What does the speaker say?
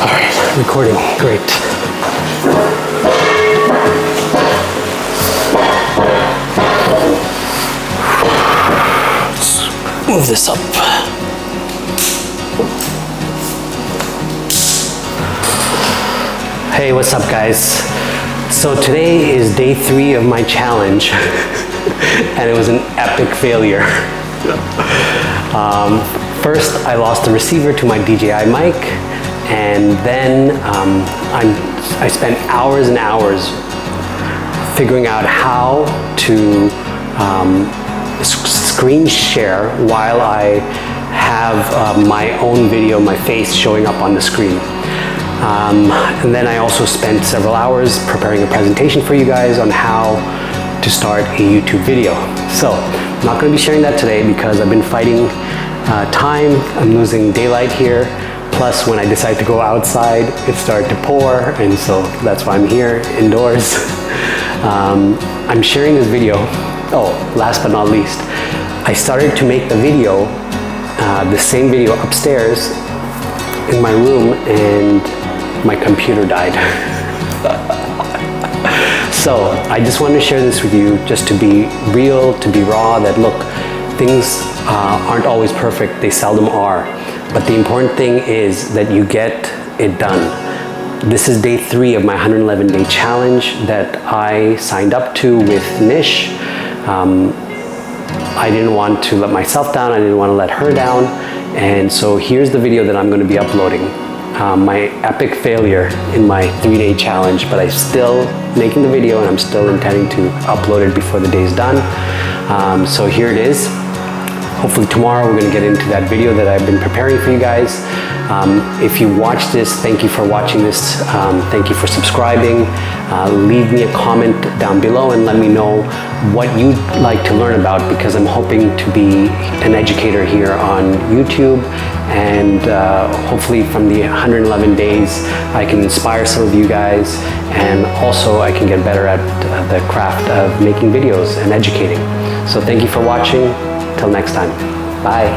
All right, recording, great. Let's move this up. Hey, what's up guys? So today is day 3 of my challenge and it was an epic failure. First, I lost the receiver to my DJI mic, and then I spent hours and hours figuring out how to screen share while I have my own video, my face showing up on the screen. And then I also spent several hours preparing a presentation for you guys on how to start a YouTube video. So I'm not going to be sharing that today because I've been fighting time. I'm losing daylight here. Plus when I decide to go outside, it started to pour, and so that's why I'm here indoors. I'm sharing this video. Oh, last but not least, I started to make the video, the same video upstairs in my room, and my computer died. So I just wanted to share this with you, just to be real, to be raw, that look, things aren't always perfect, they seldom are. But the important thing is that you get it done. This is day 3 of my 111-day challenge that I signed up to with Nish. I didn't want to let myself down, I didn't want to let her down, and so here's the video that I'm going to be uploading. My epic failure in my 3-day challenge, but I'm still making the video and I'm still intending to upload it before the day's done. So here it is. Hopefully tomorrow we're going to get into that video that I've been preparing for you guys. If you watch this, thank you for watching this. Thank you for subscribing. Leave me a comment down below and let me know what you'd like to learn about, because I'm hoping to be an educator here on YouTube, and hopefully from the 111 days I can inspire some of you guys, and also I can get better at the craft of making videos and educating. So thank you for watching. Till next time. Bye.